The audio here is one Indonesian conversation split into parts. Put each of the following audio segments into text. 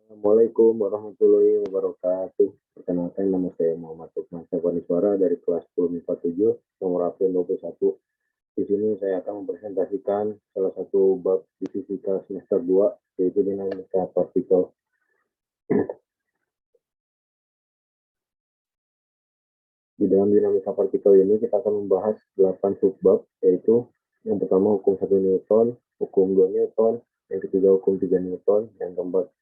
Assalamualaikum warahmatullahi wabarakatuh. Perkenalkan, nama saya Muhammad Lukman Sapuaniswara dari kelas 10 MIPA 7, nomor absen 21. Di sini saya akan mempresentasikan salah satu bab di fisika semester 2, yaitu dinamika partikel. Di dalam dinamika partikel ini kita akan membahas 8 subbab, yaitu yang pertama hukum 1 Newton, hukum 2 Newton, yang ketiga hukum 3 Newton, yang keempat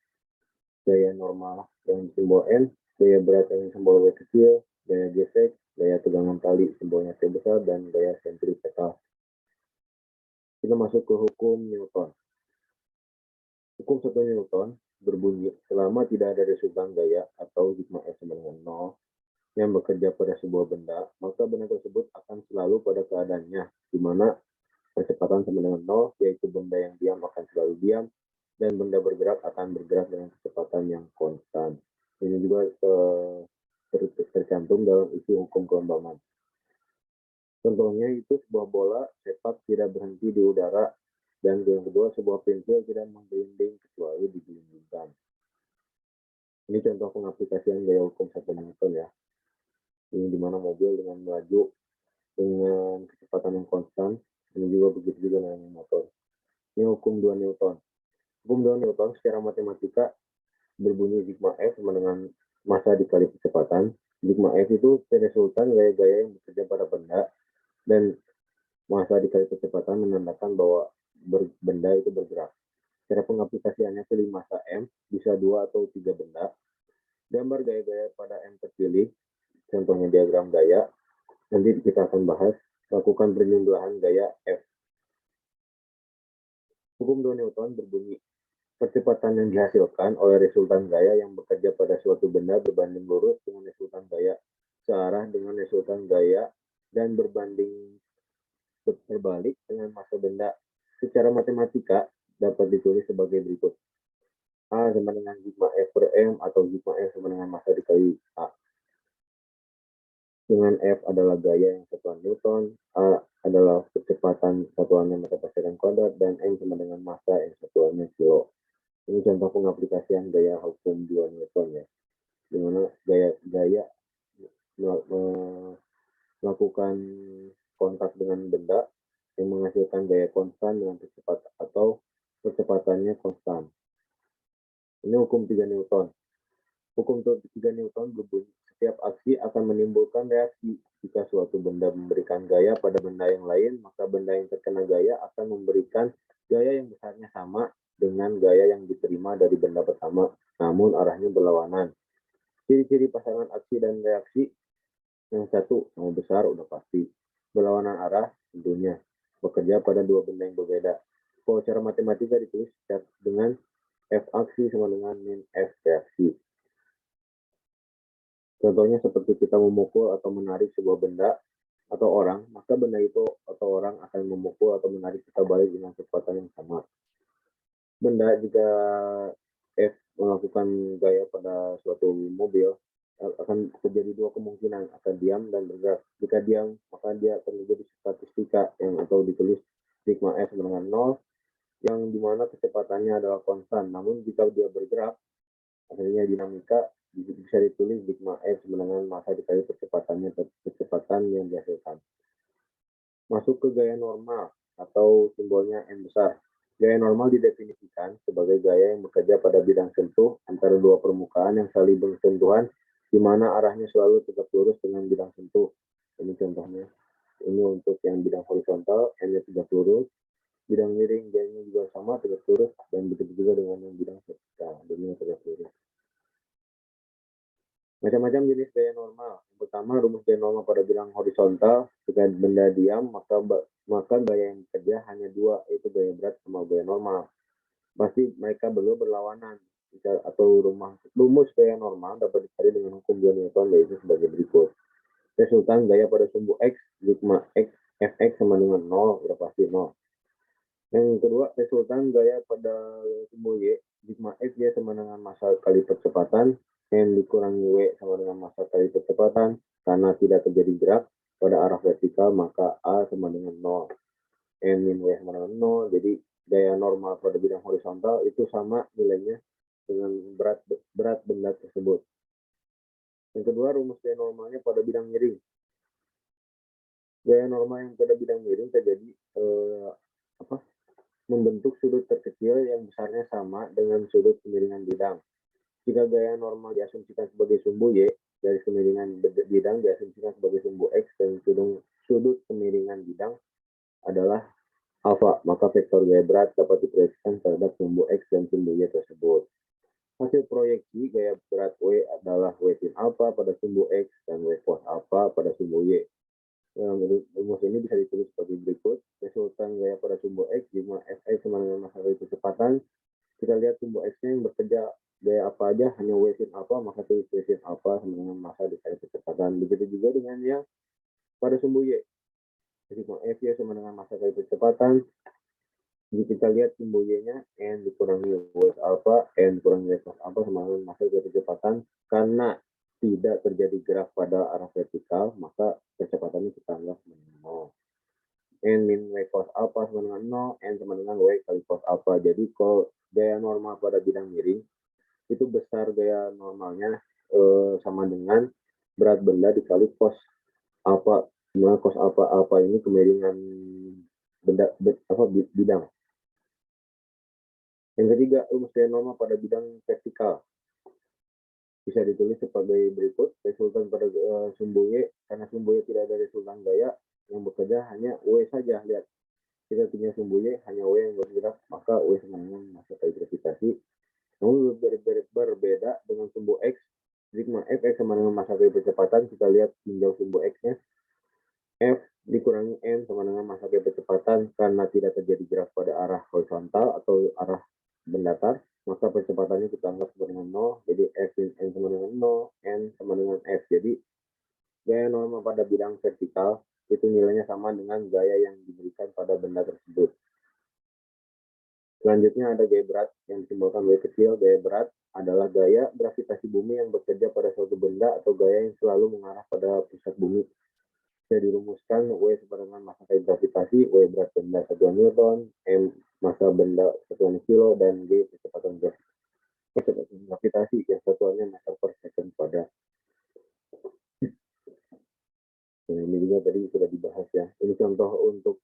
gaya normal yang simbol N, gaya berat yang simbol W kecil, gaya gesek, gaya tegangan tali simbolnya T besar, dan gaya sentripetal. Kita masuk ke hukum Newton. Hukum 1 Newton berbunyi, selama tidak ada resultan gaya atau sigma F sama dengan 0 yang bekerja pada sebuah benda, maka benda tersebut akan selalu pada keadaannya, di mana percepatan sama dengan 0, yaitu benda yang diam akan selalu diam, dan benda bergerak akan bergerak dengan kecepatan yang konstan. Ini juga tercantum dalam isi hukum kelembaban. Contohnya itu sebuah bola sepak tidak berhenti di udara, dan yang kedua sebuah pensil tidak menggelinding kecuali digelindingkan. Ini contoh pengaplikasian gaya hukum 1 Newton ya. Ini dimana mobil dengan melaju dengan kecepatan yang konstan. Ini juga begitu juga dengan motor. Ini hukum 2 Newton. Hukum 2 Newton secara matematika berbunyi sigma F sama dengan massa dikali kecepatan. Sigma F itu resultan gaya-gaya yang bekerja pada benda, dan massa dikali kecepatan menandakan bahwa benda itu bergerak. Cara pengaplikasiannya pilih massa M, bisa 2 atau 3 benda. Gambar gaya-gaya pada M terpilih, contohnya diagram gaya. Nanti kita akan bahas. Lakukan penjumlahan gaya F. Hukum 2 Newton berbunyi, percepatan yang dihasilkan oleh resultan gaya yang bekerja pada suatu benda berbanding lurus dengan resultan gaya searah dengan resultan gaya dan berbanding terbalik dengan massa benda. Secara matematika dapat ditulis sebagai berikut. A sama dengan sigma F per M atau sigma F sama dengan massa dikali A. Dengan F adalah gaya yang satuan Newton, A adalah kecepatan satuannya meter per second kuadrat, dan M sama dengan massa yang satuannya kilo. Ini contoh pengaplikasian gaya hukum 2 Newton ya, di mana gaya melakukan kontak dengan benda yang menghasilkan gaya konstan dengan kecepatan atau kecepatannya konstan. Ini hukum 3 Newton. Hukum 3 Newton berbunyi, setiap aksi akan menimbulkan reaksi. Jika suatu benda memberikan gaya pada benda yang lain, maka benda yang terkena gaya akan memberikan gaya yang besarnya sama dengan gaya yang diterima dari benda pertama, namun arahnya berlawanan. Ciri-ciri pasangan aksi dan reaksi, yang satu sama besar udah pasti, berlawanan arah tentunya, bekerja pada dua benda yang berbeda. Kalau cara matematika ditulis dengan F aksi sama dengan min F reaksi. Contohnya seperti kita memukul atau menarik sebuah benda atau orang, maka benda itu atau orang akan memukul atau menarik kita balik dengan kecepatan yang sama. Benda jika F melakukan gaya pada suatu mobil, akan terjadi dua kemungkinan, akan diam dan bergerak. Jika diam, maka dia akan menjadi statistika yang atau ditulis sigma F sama dengan 0, yang dimana kecepatannya adalah konstan. Namun jika dia bergerak, akhirnya dinamika bisa ditulis sigma F sama dengan massa dikali kecepatan yang dihasilkan. Masuk ke gaya normal atau simbolnya N besar. Gaya normal didefinisikan sebagai gaya yang bekerja pada bidang sentuh antara dua permukaan yang saling bersentuhan, di mana arahnya selalu tegak lurus dengan bidang sentuh. Ini contohnya. Ini untuk yang bidang horizontal, N-nya tegak lurus. Bidang miring, G-nya juga sama, tegak lurus. Dan begitu juga dengan yang bidang vertikal, D-nya tegak lurus. Macam-macam jenis gaya normal. Yang pertama, rumus gaya normal pada bidang horizontal. Jika benda diam, maka gaya yang bekerja hanya dua, yaitu gaya berat sama gaya normal. Pasti mereka berdua berlawanan. Atau rumus gaya normal dapat dicari dengan hukum 2 Newton, yaitu sebagai berikut. Resultan gaya pada sumbu X, sigma X, Fx sama dengan 0, udah pasti 0. Yang kedua, resultan gaya pada sumbu Y, sigma X ya sama dengan massa kali percepatan, N dikurangi W sama dengan massa kali percepatan. Karena tidak terjadi gerak pada arah vertikal, maka A sama dengan 0. N min W sama dengan 0, jadi gaya normal pada bidang horizontal itu sama nilainya dengan berat benda tersebut. Yang kedua, rumus gaya normalnya pada bidang miring. Gaya normal yang pada bidang miring terjadi membentuk sudut terkecil yang besarnya sama dengan sudut kemiringan bidang. Jika gaya normal diasumsikan sebagai sumbu Y, garis kemiringan bidang diasumsikan sebagai sumbu X, dan sudut kemiringan bidang adalah alfa, maka vektor gaya berat dapat diproyeksikan terhadap sumbu X dan sumbu Y tersebut. Hasil proyeksi gaya berat W adalah W sin alfa pada sumbu X dan W cos alfa pada sumbu Y. Rumus ini bisa ditulis sebagai berikut. Resultan gaya pada sumbu X, sigma Fx sama dengan massa kali kecepatan. Kita lihat sumbu X-nya yang bekerja gaya apa aja, hanya W sin alfa, maka tulis W sin alfa sama dengan massa dikali kecepatan. Begitu juga dengan yang pada sumbu Y. Sigma Fy sama dengan massa kali kecepatan. Jika kita lihat sumbu Y-nya, N dikurangi W alfa, N dikurangi W cos alfa sama dengan massa kali kecepatan. Karena tidak terjadi gerak pada arah vertikal, maka kecepatannya kita anggap 0. N min W cos alfa sama dengan 0, N sama dengan W kali cos alfa. Jadi kalau gaya normal pada bidang miring, itu besar gaya normalnya sama dengan berat benda dikali cos alfa. Dimana cos alfa ini kemiringan benda bidang. Yang ketiga, rumus gaya normal pada bidang vertikal bisa ditulis sebagai berikut. Resultan pada sumbu Y, karena sumbu Y tidak ada resultan gaya, yang bekerja hanya W saja. Lihat, kita punya sumbu Y hanya W yang bergerak, maka W sama dengan massa kali gravitasi. Namun berbeda dengan sumbu X, sigma Fx sama dengan massa kali percepatan. Kita lihat tinjau sumbu X-nya, F dikurangi M sama dengan massa kali percepatan. Karena tidak terjadi gerak pada arah horizontal atau arah mendatar, maka percepatannya kita anggap sama dengan 0. Jadi F sin N sama dengan 0, N sama dengan F. Jadi gaya normal pada bidang vertikal itu nilainya sama dengan gaya yang diberikan pada benda tersebut. Selanjutnya ada gaya berat yang disimbolkan W kecil. Gaya berat adalah gaya gravitasi bumi yang bekerja pada suatu benda atau gaya yang selalu mengarah pada pusat bumi. Bisa dirumuskan W sama dengan massa kali gravitasi, W berat benda satuan Newton, M massa benda satuan kilo, dan G kecepatan gravitasi yang satuannya meter per second pada. Nah, ini juga tadi sudah dibahas ya. Ini contoh untuk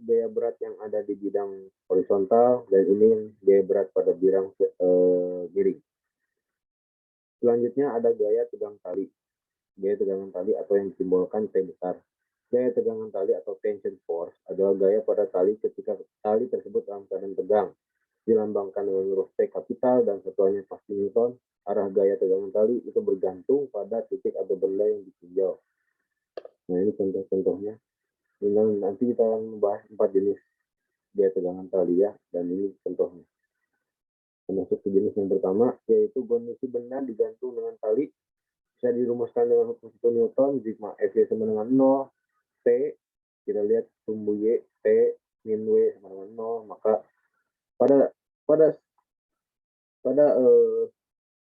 gaya berat yang ada di bidang horizontal, dan ini gaya berat pada bidang miring. Selanjutnya ada gaya tegang tali. Gaya tegangan tali atau yang disimbolkan T besar. Gaya tegangan tali atau tension force adalah gaya pada tali ketika tali tersebut dalam keadaan tegang. Dilambangkan dengan huruf T kapital dan satuannya pasti Newton. Arah gaya tegangan tali itu bergantung pada titik atau benda yang ditinjau. Nah, ini contoh-contohnya. Nanti kita akan membahas 4 jenis gaya tegangan tali ya, dan ini contohnya. Masuk ke jenis yang pertama, yaitu kondisi benda digantung dengan tali. Bisa dirumuskan dengan hukum 1 Newton, sigma Fy sama dengan 0, T, kita lihat sumbu Y, T min W sama dengan 0, maka pada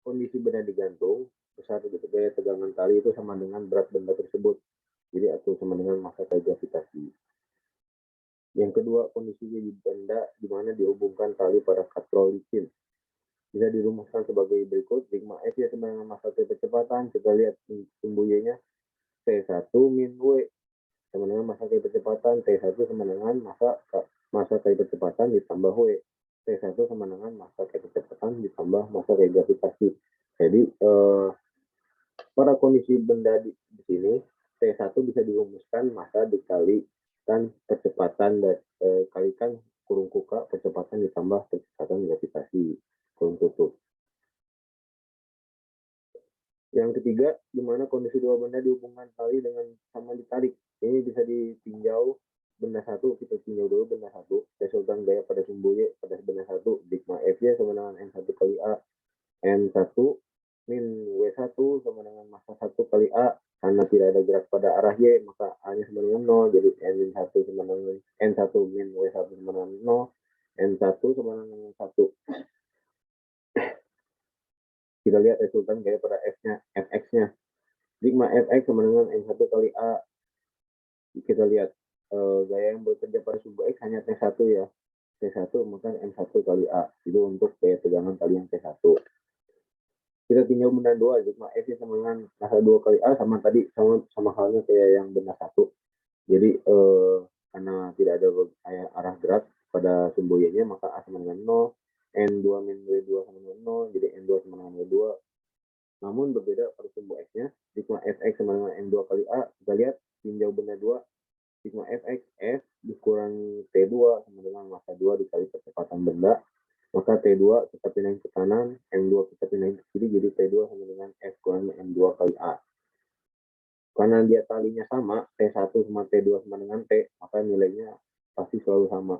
kondisi benda digantung, besar gaya tegangan tali itu sama dengan berat benda tersebut. Jadi atau sama dengan massa kali gravitasi. Yang kedua, kondisi benda di mana dihubungkan tali pada katrol licin. Bisa dirumuskan sebagai berikut, sigma F ya sama dengan massa kali percepatan. Kita lihat sumbu Y-nya, T1 min W sama dengan massa kali percepatan. T1 sama dengan massa kali percepatan ditambah W. T1 sama dengan massa kali percepatan ditambah massa kali gravitasi. Jadi pada kondisi benda di sini, T1 bisa dirumuskan massa dikalikan percepatan dan kalikan kurung kuka percepatan ditambah percepatan gravitasi kurung tutup. Yang ketiga, di mana kondisi dua benda dihubungkan tali dengan sama ditarik. Ini bisa ditinjau benda satu, kita tinjau dulu benda satu. Resultan gaya pada sumbu Y pada benda satu, sigma Fy sama dengan N1 kali A. N1 min W1 sama dengan massa 1 kali A. Karena tidak ada gerak pada arah Y, maka A-nya sama dengan 0. Jadi N1 sama dengan N1 min W1 sama dengan 0. N1 sama dengan 1. Kita lihat resultan gaya pada Fx-nya. Sigma Fx sama dengan N1 kali A. Kita lihat gaya yang bekerja pada sumbu X hanya T1 ya. T1 maka M1 kali A. Itu untuk gaya tegangan tali yang T1. Kita tinjau benda 2, sigma F sama dengan massa 2 kali A sama tadi, sama halnya kayak yang benda 1. Jadi karena tidak ada arah gerak pada sumbu Y-nya, maka A sama dengan 0, N2 min W2 sama dengan 0, jadi N2 sama dengan W2. Namun berbeda pada sumbu X-nya, sigma Fx sama dengan N2 kali A. Kita lihat tinjau benda 2, sigma Fx, F dikurangi T2 sama dengan massa 2 dikali kecepatan benda, maka T2 kita pindahin ke kanan, M2 kita pindahin ke kiri, jadi T2 sama dengan F kurangi M2 kali A. Karena dia talinya sama, T1 sama T2 sama dengan T, maka nilainya pasti selalu sama.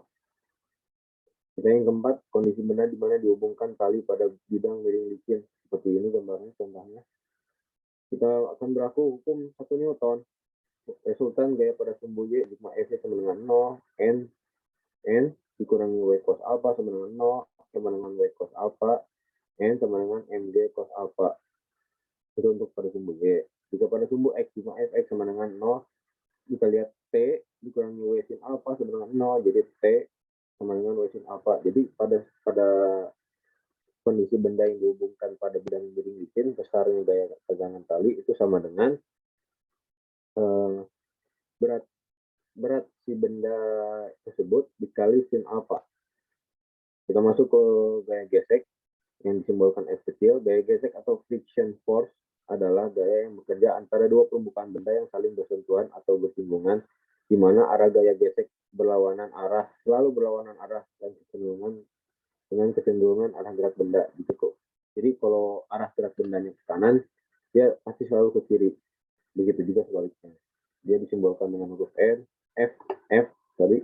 Kita yang keempat, kondisi benda di mana dihubungkan tali pada bidang miring licin. Seperti ini gambarnya, contohnya. Kita akan berlaku hukum 1 Newton. Resultan gaya pada sumbu Y, sigma F sama dengan 0, N dikurangi W cos alpha sama dengan 0, sama dengan W cos alpha, N sama dengan MG cos alpha. Itu untuk pada sumbu Y. Jika pada sumbu X, sigma Fx sama dengan 0, kita lihat T dikurangi W sin alpha sama dengan 0, jadi T sama dengan W sin alpha. Jadi pada kondisi benda yang dihubungkan pada bidang miring licin, besarnya gaya tegangan tali itu sama dengan berat si benda tersebut dikali sin alpha. Kita masuk ke gaya gesek yang disimbolkan F kecil. Gaya gesek atau friction force adalah gaya yang bekerja antara dua permukaan benda yang saling bersentuhan atau bersinggungan, di mana arah gaya gesek selalu berlawanan arah dan kecenderungan arah gerak benda gitu. Jadi kalau arah gerak bendanya ke kanan, dia pasti selalu ke kiri. Begitu juga sebaliknya. Dia disimbolkan dengan huruf F tadi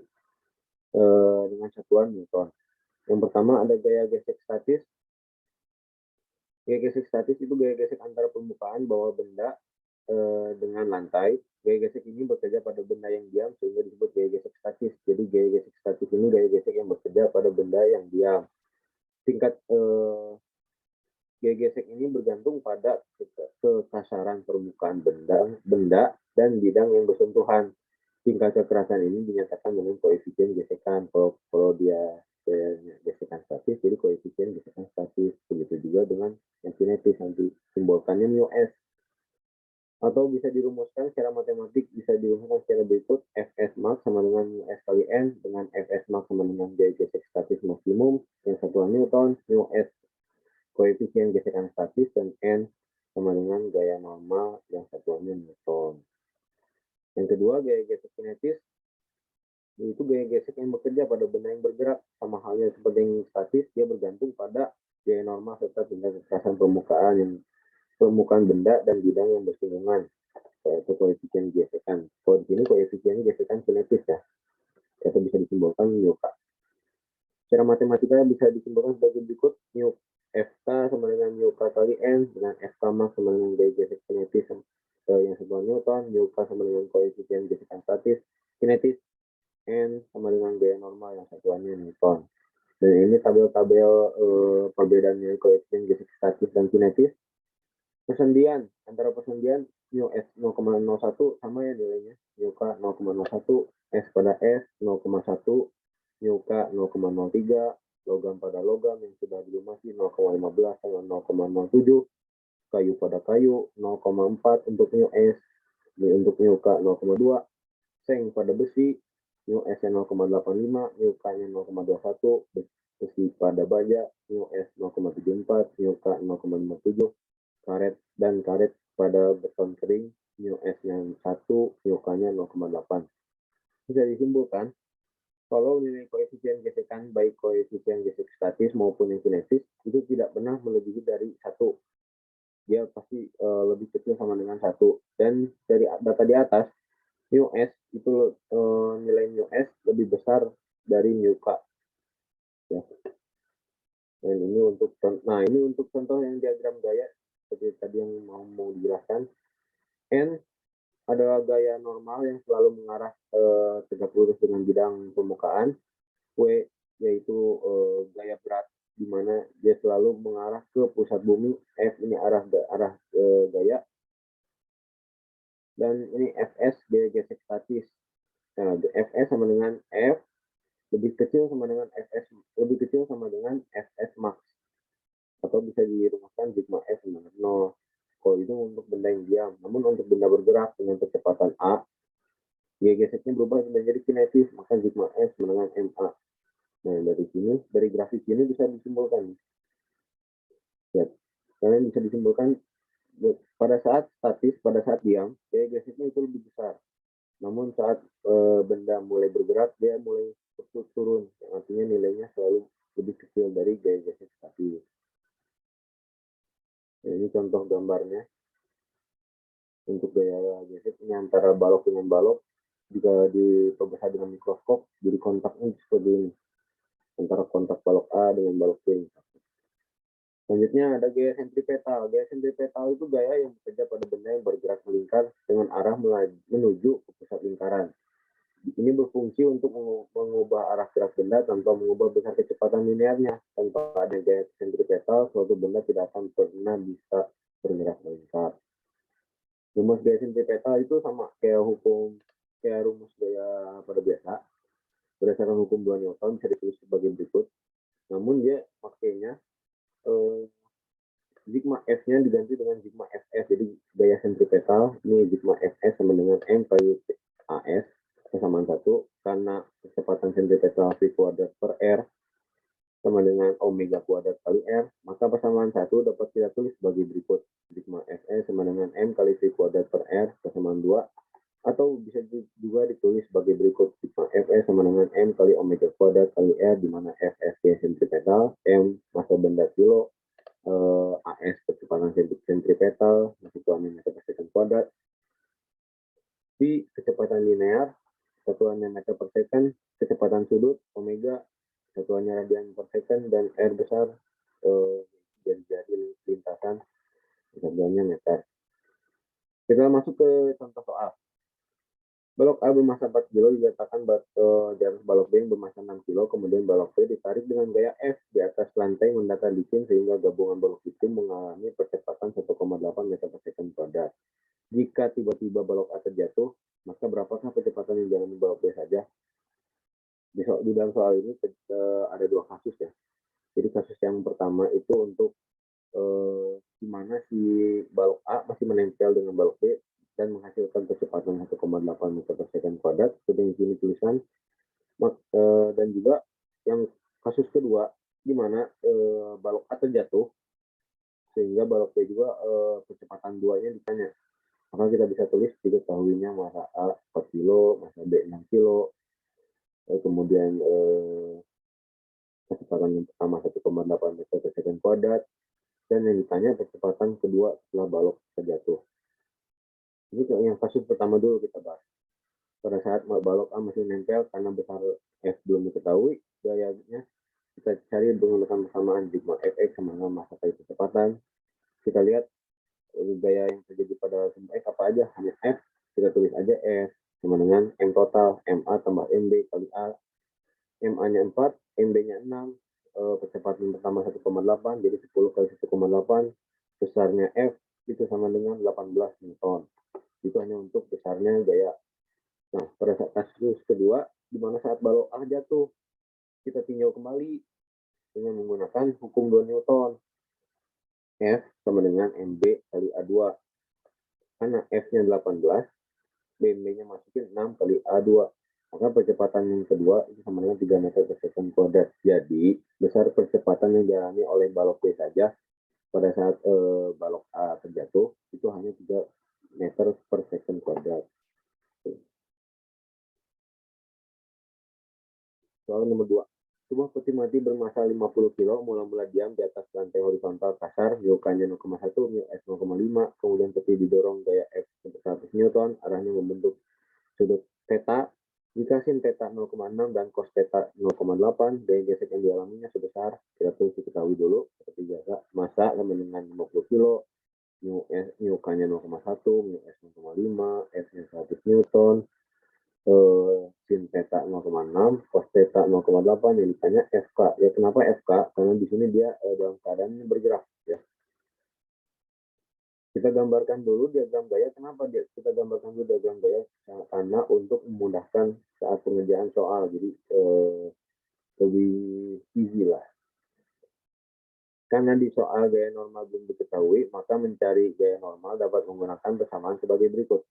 dengan satuan Newton. Yang pertama ada gaya gesek statis. Gaya gesek statis itu gaya gesek antara permukaan bawah benda dengan lantai. Gaya gesek ini bekerja pada benda yang diam sehingga disebut gaya gesek statis. Jadi gaya gesek statis ini gaya gesek yang bekerja pada benda yang diam. Tingkat gaya gesek ini bergantung pada kekasaran permukaan benda dan bidang yang bersentuhan. Tingkat kekerasan ini dinyatakan dengan koefisien gesekan. Kalau dia gesekan statis, jadi koefisien gesekan statis. Begitu juga dengan yang kinetis, nanti simbolkannya mu S. Atau bisa dirumuskan secara matematik, bisa dirumuskan secara berikut. Fs max sama dengan mu S kali N, dengan Fs max sama dengan gaya gesek statis maksimum, yang satuan Newton, mu S koefisien gesekan statis, dan N sama dengan gaya normal yang satuannya Newton. Yang kedua, gaya gesek kinetis, yaitu gaya gesek yang bekerja pada benda yang bergerak. Sama halnya seperti yang statis, dia bergantung pada gaya normal serta tingkat kekerasan permukaan benda dan bidang yang bersinggungan, yaitu koefisien gesekan. Kalau di sini koefisien gesekan kinetis ya, itu bisa disimbolkan mu K. Secara matematika bisa disimpulkan sebagai berikut. Mu Fk sama dengan mu K kali N, dengan Fk max sama dengan gaya gesek kinetis yang satuan Newton, mu K sama dengan koefisien gesekan statis kinetis, N sama dengan gaya normal yang satuannya Newton. Dan ini tabel-tabel perbedaan nilai koefisien gesek statis dan kinetis. Persendian, antara persendian mu S 0,01 sama ya nilainya, mu K 0,01, S pada S 0,1, mu K 0,03, logam pada logam yang sudah dilumasi 0,15 sama 0,07, kayu pada kayu 0,4 untuk mu S, untuk mu K 0,2, seng pada besi, mu S 0,85, mu K-nya 0,21, besi pada baja, mu S 0,74, mu K 0,57, karet pada beton kering, mu S-nya 1, mu K-nya 0,8. Bisa disimpulkan, kalau nilai koefisien gesekan baik koefisien gesek statis maupun yang kinetis itu tidak pernah melebihi dari 1. Dia pasti lebih kecil sama dengan 1. Dan dari data di atas, mu S itu nilai mu S lebih besar dari mu K. Ya. Dan ini untuk contoh yang diagram gaya seperti tadi yang mau dijelaskan. N adalah gaya normal yang selalu mengarah tegak lurus dengan bidang permukaan. W yaitu gaya berat di mana dia selalu mengarah ke pusat bumi. F ini arah gaya. Dan ini Fs gaya gesek statis. Nah, Fs sama dengan F lebih kecil sama dengan Fs max, atau bisa dirumuskan sigma F sama dengan 0. Kalau itu untuk benda yang diam. Namun untuk benda bergerak dengan kecepatan A, gaya geseknya berubah menjadi kinetis, maka sigma S sama dengan ma. Nah, dari grafik ini bisa disimpulkan. Ya, kalian bisa disimpulkan pada saat statis, pada saat diam, gaya geseknya itu lebih besar. Namun saat benda mulai bergerak, dia mulai turun, yang artinya nilainya selalu lebih kecil dari gaya gesek statis. Nah, ini contoh gambarnya untuk gaya gesek ini antara balok dengan balok. Jika diperbesar dengan mikroskop, jadi kontaknya seperti ini antara kontak balok A dengan balok B. Selanjutnya ada gaya sentripetal. Gaya sentripetal itu gaya yang bekerja pada benda yang bergerak melingkar dengan arah menuju ke pusat lingkaran. Ini berfungsi untuk mengubah arah gerak benda tanpa mengubah besar kecepatan linearnya. Tanpa ada gaya sentripetal, suatu benda tidak akan pernah bisa bergerak melingkar. Rumus gaya sentripetal itu sama kayak rumus gaya pada biasa. Berdasarkan hukum 2 Newton bisa ditulis sebagai berikut. Namun dia pakainya sigma F-nya diganti dengan sigma Fs. Jadi gaya sentripetal ini sigma Fs sama dengan M kali As kesamaan 1, karena kecepatan sentripetal V kuadrat per R sama dengan omega kuadrat kali R, maka persamaan 1 dapat kita tulis sebagai berikut. Sigma Fs sama dengan M kali V kuadrat per R kesamaan 2, atau bisa juga ditulis sebagai berikut. Sigma Fs sama dengan M kali omega kuadrat kali R, di mana Fs sentripetal, M massa benda kilo, As kecepatan sentripetal, satuannya meter per second kuadrat, V kecepatan linear, satuannya meter per second, kecepatan sudut, omega, satuannya radian per second, dan R besar, jadi lintasan, satuannya meter. Kita masuk ke contoh soal. Balok A bermassa 4 kilo diletakkan di atas balok B yang bermassa 6 kilo, kemudian balok B ditarik dengan gaya F di atas lantai mendatar licin sehingga gabungan balok itu mengalami percepatan 1,8 meter per second kuadrat. Jika tiba-tiba balok A terjatuh, maka berapakah percepatan yang dialami balok B saja? Di dalam soal ini ada dua kasus ya. Jadi kasus yang pertama itu untuk di mana si balok A masih menempel dengan balok B dan menghasilkan kecepatan 1,8 meter per second kuadrat seperti yang sini tulisan. Dan juga yang kasus kedua di mana balok A terjatuh sehingga balok B juga kecepatan duanya ditanya. Maka kita bisa tulis diketahuinya massa A 4 kilo, massa B 6 kilo, kemudian kecepatan yang pertama 1,8 meter per second kuadrat, dan yang ditanya kecepatan kedua setelah balok terjatuh. Ini yang kasus pertama dulu kita bahas. Pada saat balok A masih nempel karena besar F belum diketahui, gayanya kita cari menggunakan persamaan sigma Fx sama dengan massa kali kecepatan. Kita lihat gaya yang terjadi pada sumber X apa aja, hanya F, kita tulis aja F sama dengan M total, MA tambah MB kali A, MA-nya 4, MB-nya 6, kecepatan pertama 1,8, jadi 10 kali 1,8, besarnya F itu sama dengan 18 Newton. Itu hanya untuk besarnya gaya. Nah, pada saat kasus kedua, di mana saat balok A jatuh, kita tinjau kembali dengan menggunakan hukum 2 Newton. F sama dengan MB kali A2. Karena F-nya 18, BMB-nya masukin 6 kali A2. Maka percepatan yang kedua itu sama dengan 3 meter per second kuadrat. Jadi, besar percepatan yang dialami oleh balok B saja pada saat balok A terjatuh, itu hanya 3 meter per second kuadrat. Soal nomor 2. Sebuah peti mati bermassa 50 kilo mula-mula diam di atas lantai horizontal kasar, YOK-nya 0,1, μS 0,5, kemudian peti didorong gaya F 100 Newton, arahnya membentuk sudut theta. Jika sin theta 0,6 dan cos theta 0,8, gaya gesek yang dialaminya sebesar, kita tulis diketahui dulu, seperti biasa, massa sama dengan 50 kilo, YOK-nya 0,1, μS 0,5, F-nya 100 Newton, sin theta 0,6, cos theta 0,8, yang ditanya FK. Ya kenapa FK? Karena di sini dia dalam keadaan bergerak ya. Kita gambarkan dulu diagram gaya. Kenapa kita gambarkan dulu diagram gaya? Karena untuk memudahkan saat pengerjaan soal. Jadi lebih easy lah. Karena di soal gaya normal belum diketahui, maka mencari gaya normal dapat menggunakan persamaan sebagai berikut.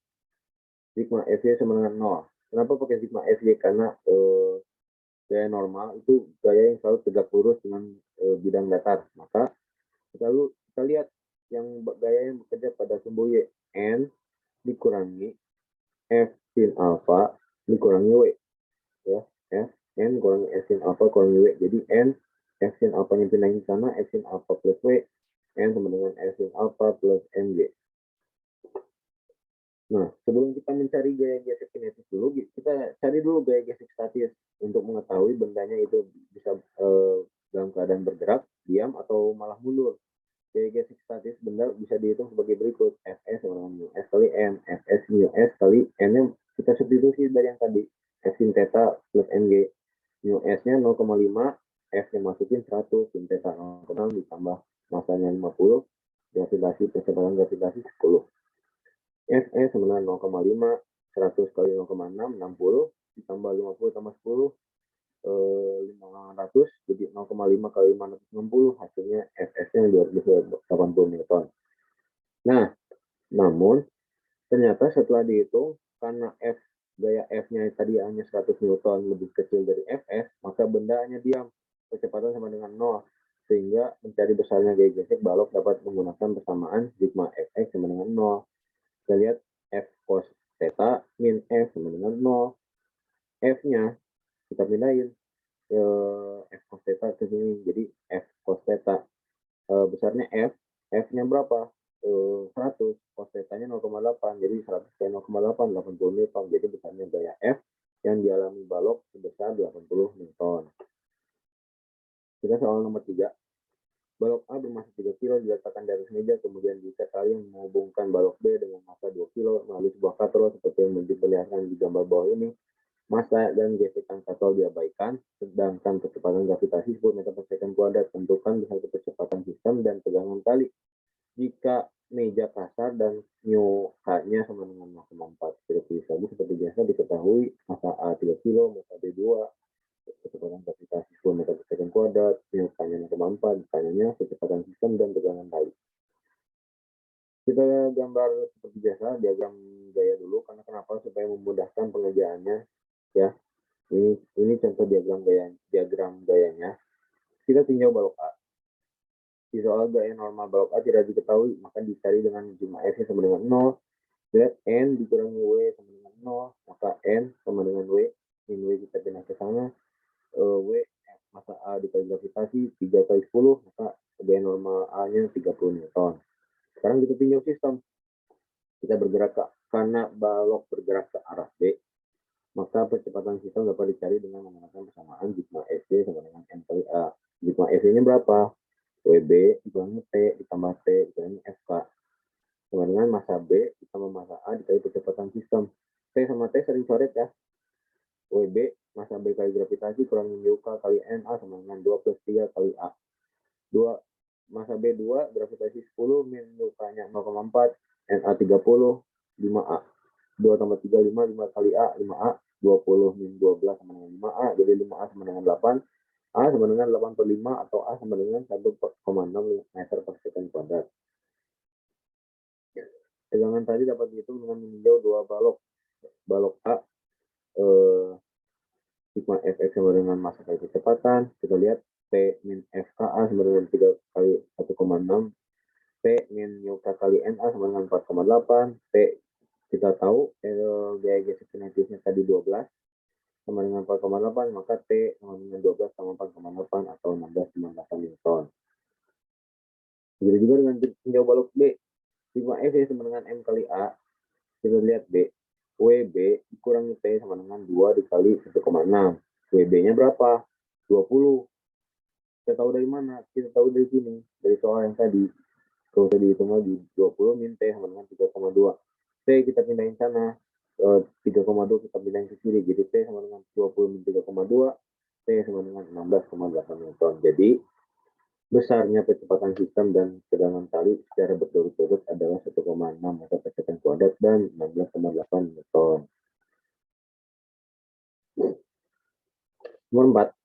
Sigma FY sama dengan 0. Kenapa pakai sigma FY? Karena gaya normal itu gaya yang selalu tegak lurus dengan bidang datar. Maka kita lihat yang gaya yang bekerja pada simbol Y, N dikurangi F sin alpha dikurangi W. Ya, F, N kurangi F sin alpha kurangi W. Jadi N, F sin alpha nya pindahin ke sana, F sin alpha plus W, N sama dengan F sin alpha plus MG. Nah, sebelum kita mencari gaya gesek kinetis dulu, kita cari dulu gaya gesek statis untuk mengetahui bendanya itu bisa dalam keadaan bergerak, diam, atau malah mundur. Gaya gesek statis benda bisa dihitung sebagai berikut. Fs sama dengan mu s kali m, Fs mu s kali n-nya kita substitusi dari yang tadi. F sin theta plus mg. Mu s-nya 0,5, F-nya masukin 100, sin theta 0,6 ditambah masanya 50, gravitasi percepatan gravitasi 10. Fe sama dengan 0,5, 100 kali 0,6, 60, ditambah 50 tambah 10, 500, jadi 0,5 kali 560, hasilnya Fs-nya 280 Newton. Nah, namun ternyata setelah dihitung, karena gaya F-nya tadi hanya 100 Newton lebih kecil dari Fs, maka benda hanya diam, kecepatan sama dengan 0. Sehingga mencari besarnya gaya gesek balok dapat menggunakan persamaan sigma Fx sama dengan 0. Kita lihat F cos theta min F sama dengan 0. F-nya kita pindahin ke F cos theta ke sini. Jadi F cos theta besarnya F, F-nya berapa? 100, cos theta-nya 0,8. Jadi 100 kali 0,8, 80 Newton. Jadi besarnya gaya F yang dialami balok sebesar 80 Newton. Kita soal nomor 3. Balok A bermassa 3 kg diletakkan di atas meja, kemudian diikat tali yang menghubungkan balok B dengan massa 2 kg melalui sebuah katrol seperti yang diperlihatkan di gambar bawah ini. Massa dan gesekan katrol diabaikan, sedangkan kecepatan gravitasi 10 meter per second kuadrat. Tentukan besar kecepatan sistem dan tegangan tali. Jika meja kasar dan mu K-nya sama dengan 0,4 kg seperti biasa diketahui massa A 3 kg, massa B 2, kecepatan gravitasi 10 meter per second kuadrat, mu K-nya 0,4, ditanyanya kecepatan sistem dan tegangan tali. Kita gambar seperti biasa, diagram gaya dulu, karena kenapa? Supaya memudahkan pengerjaannya. Ya, ini contoh diagram gayanya. Kita tinjau balok A. Di soal gaya normal balok A tidak diketahui, maka dicari dengan jumlah F sama dengan 0. Lihat N dikurangi W sama dengan 0, maka N sama dengan W. Min W kita pindah ke sana. W massa A dikali gravitasi 3 kali 10, maka gaya normal A-nya 30 Newton. Sekarang kita tinjau sistem. Kita bergerak karena balok bergerak ke arah B, maka percepatan sistem dapat dicari dengan menggunakan persamaan sigma Fv sama dengan M kali A. Sigma Fv-nya berapa? WB dikurangi T ditambah T dikurangi Fk sama dengan massa B ditambah massa A dikali percepatan sistem. T sama T sering coret ya. WB massa B kali gravitasi kurangi K kali NA sama dengan 2 plus 3 kali A. 2 massa B 2, gravitasi 10, min K-nya 0,4, NA 30, 5A. 2 tambah 3, 5, 5 kali A, 5A, 20 min 12 sama dengan 5A, jadi 5A sama dengan 8, A sama dengan 8 per 5 atau A sama dengan 1,6 meter per second kuadrat. Tegangan tadi dapat dihitung dengan meninjau dua balok. Balok A, sigma Fx sama dengan massa kali kecepatan. Kita lihat P min FKA sama dengan 3 kali 1,6. P min mu K kali NA sama dengan 4,8. P kita tahu gaya gesek kinetisnya tadi 12 sama dengan 4,8, maka T sama dengan 12 sama 4,8 atau 16,8 Newton. Begitu juga dengan tinjau balok B. Sigma F sama dengan M kali A. Kita lihat B. WB dikurangi T sama dengan 2 dikali 1,6. WB-nya berapa? 20. Kita tahu dari mana? Kita tahu dari sini. Dari soal yang tadi. Kalau tadi dihitung lagi, 20 min T sama dengan 3,2. T kita pindahin sana. 3,2 kita pindahin ke kiri. Jadi T sama dengan 20 min 3,2. T sama dengan 16,8 Newton. Jadi Besarnya kecepatan sistem dan tegangan tali secara berturut-turut adalah 1,6 meter per second kuadrat dan 16,8 Newton. Nomor 4.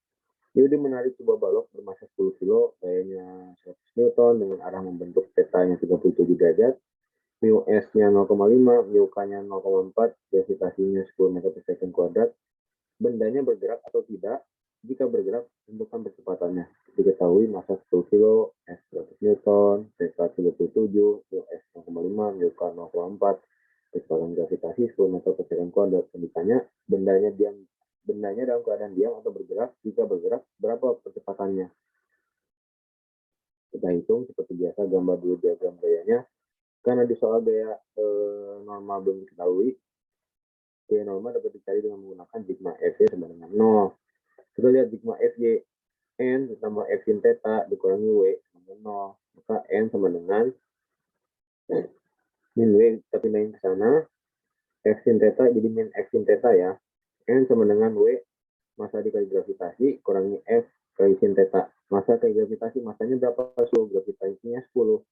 Yudi menarik sebuah balok bermassa 10 kilo, gayanya 100 Newton dengan arah membentuk θ-nya 37 derajat, mu S-nya 0,5, mu K-nya 0,4, gravitasinya 10 meter per second kuadrat. Bendanya bergerak atau tidak? Jika bergerak, tentukan kecepatannya. Diketahui massa 10 kilo, S 100 Newton, θ 37, mu S 0,5, mu K 0,4, kecepatan gravitasi 10 meter per second kuadrat. Ditanya, bendanya dalam keadaan diam atau bergerak? Jika bergerak, berapa kecepatannya? Kita hitung seperti biasa, gambar dulu diagram gayanya. Karena di soal gaya normal belum diketahui, gaya normal dapat dicari dengan menggunakan sigma Fy sama dengan 0. Kita lihat sigma Fy, N ditambah F sin theta dikurangi W sama dengan 0. Maka N sama dengan min W, kita pindahin ke sana. F sin theta jadi min F sin theta ya. N sama dengan W, massa dikali gravitasi, kurangi F kali sin theta. Massa kali gravitasi, massanya berapa? 10, gravitasinya 10.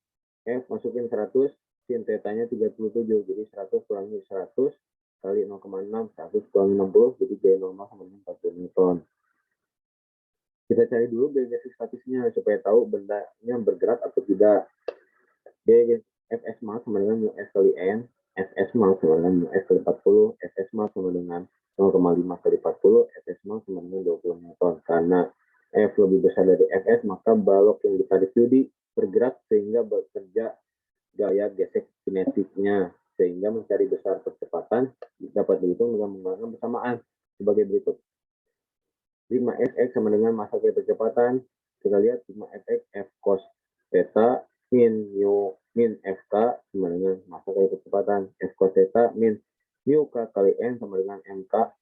F masukin 100, sin theta-nya 37, jadi 100 kurangi 100 kali 0,6, 100 kurangi 60, jadi gaya normal sama dengan 40 Newton. Kita cari dulu gaya geser statisnya supaya tahu bendanya bergerak atau tidak. Gaya Fs max sama dengan mu S kali N, Fs max sama dengan mu S kali 40, Fs max sama dengan 0,5 kali 40, Fs max sama dengan 20 Newton. Karena F lebih besar dari Fs, maka balok yang ditarik Yudi bergerak sehingga bekerja gaya gesek kinetiknya, sehingga mencari besar percepatan dapat dihitung dengan menggunakan persamaan sebagai berikut. Sigma Fx sama dengan massa kali percepatan. Kita lihat sigma Fx F cos theta min Fk sama dengan massa kali percepatan. F cos theta min mu K kali N sama dengan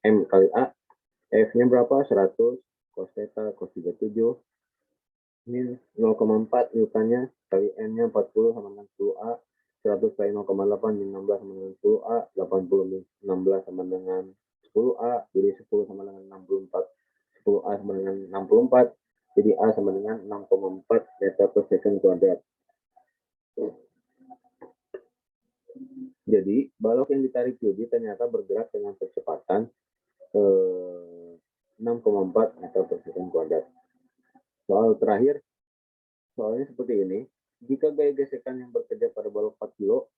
M kali A. F-nya berapa? 100 cos theta cos 37 min 0,4 mu K-nya kali N-nya 40 sama dengan 10A. 100 kali 0,8 min 16 sama dengan 10A. 80 min 16 sama dengan 10A. Jadi 10 sama dengan 64. 10A sama dengan 64. Jadi A sama dengan 6,4 meter per second kuadrat. Jadi balok yang ditarik Yudi ternyata bergerak dengan kecepatan 6,4 meter per second kuadrat. Soal terakhir, soalnya seperti ini. Jika gaya gesekan yang bekerja pada balok 4 kilo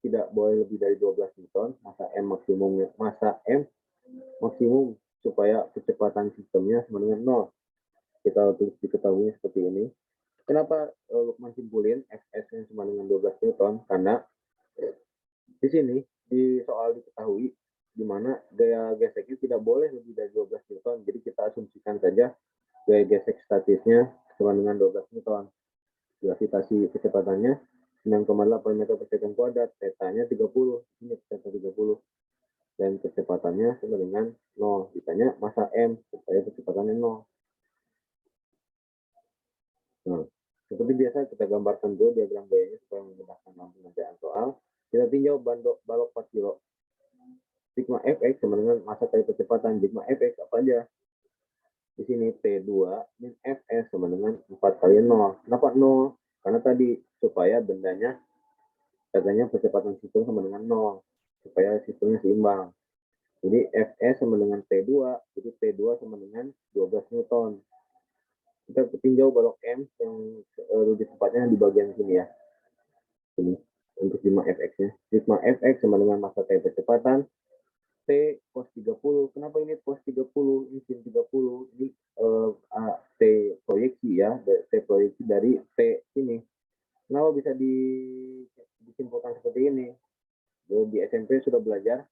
tidak boleh lebih dari 12 Newton, massa M maksimum supaya kecepatan sistemnya sama dengan 0. Kita tulis diketahui seperti ini. Kenapa Lukman simpulin Fs-nya sama dengan 12 Newton? Karena di sini di soal diketahui di mana gaya geseknya tidak boleh lebih dari 12 Newton. Jadi kita asumsikan saja gaya gesek statisnya sama dengan 12 Newton. Gravitasi kecepatannya 9,8 meter per second kuadrat, θ-nya 30, ini θ 30, dan kecepatannya sama dengan 0. Ditanya massa M supaya kecepatannya 0. Nah, seperti biasa kita gambarkan dulu diagram gayanya supaya memudahkan dalam pengerjaan soal. Kita tinjau balok 4 kilo. Sigma Fx sama dengan massa kali kecepatan. Sigma Fx apa aja? Di sini T2 min Fs sama dengan 4 kali 0. Kenapa 0? Karena tadi supaya bendanya katanya percepatan sistem sama dengan 0. Supaya sistemnya seimbang. Jadi Fs sama dengan T2. Jadi T2 sama dengan 12 Newton. Kita tinjau balok M yang rujuk tepatnya di bagian sini ya. Ini untuk sigma Fx-nya. Sigma Fx sama dengan massa kali percepatan T cos 30. Kenapa ini cos 30? Ini sin 30. Ini T proyeksi ya. T proyeksi dari T ini. Kenapa bisa disimpulkan seperti ini? Di SMP sudah belajar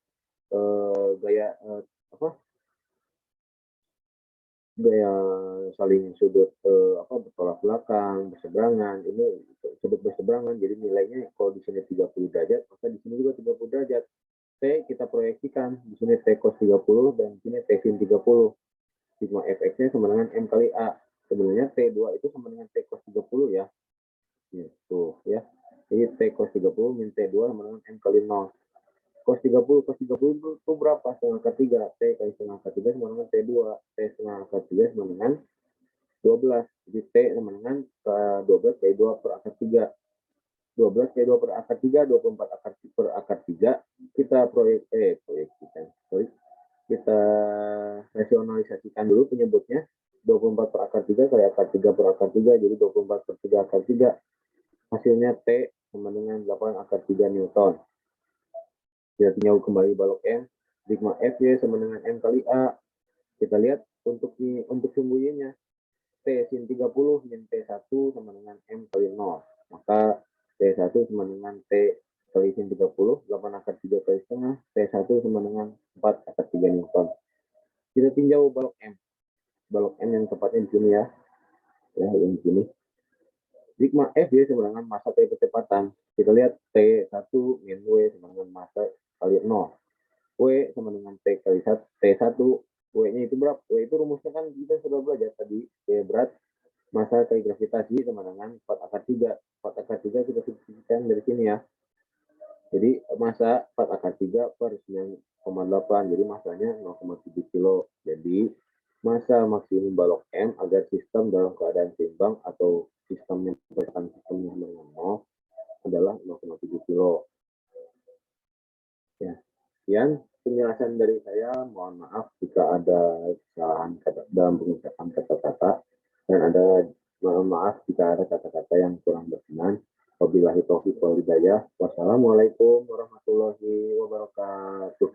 gaya gaya saling sudut bertolak belakang, berseberangan. Ini sudut berseberangan, jadi nilainya kalau di sini 30 derajat, maka di sini juga 30 derajat. T kita proyeksikan, di sini T cos 30 dan di sini T sin 30. Sigma Fx-nya sama dengan M kali A. Sebenarnya T2 itu sama dengan T cos 30 ya. Tuh ya. Jadi T cos 30 min T2 sama dengan M kali 0. Cos 30 itu berapa? Setengah akar 3. T kali setengah akar 3 sama dengan T2. T setengah akar 3 sama dengan 12. Jadi T sama dengan 12 kali 2 per akar 3. 12 kali 2 per akar 3, 24 akar per akar 3. Kita proyeksikan. Sorry. Kita rasionalisasikan dulu penyebutnya. 24 per akar 3 kali akar 3 per akar 3. Jadi 24 per 3 akar 3. Hasilnya T sama dengan 8 akar 3 Newton. Kita tinggal kembali balok M. Sigma Fy sama dengan M kali A. Kita lihat untuk sumbu Y-nya. T sin 30 min T1 sama dengan M kali 0. Maka T1 sama dengan T kali sin 30, 8 akar 3 kali setengah, T1 sama dengan 4 akar 3 Newton. Kita tinjau balok M. Balok M yang tepatnya di sini ya. Ya, yang di sini. Sigma F ya sama dengan massa kali kecepatan. Kita lihat T1 min W sama dengan massa kali 0. W sama dengan T kali T1. W-nya itu berapa? W itu rumusnya kan kita sudah belajar tadi. W berat massa kali gravitasi sama dengan 4 akar 3. 4 akar 3 kita substitusikan dari sini ya. Jadi massa 4 akar 3 per 9,8. Jadi massanya 0,7 kilo. Jadi massa maksimum balok M agar sistem dalam keadaan seimbang atau sistemnya dengan 0 adalah 0,7 kilo. Ya. Sekian penjelasan dari saya. Mohon maaf jika ada kesalahan dalam pengucapan kata-kata dan mohon maaf jika ada kata-kata yang kurang berkenan. Wabillahi taufiq wal hidayah. Wassalamualaikum warahmatullahi wabarakatuh.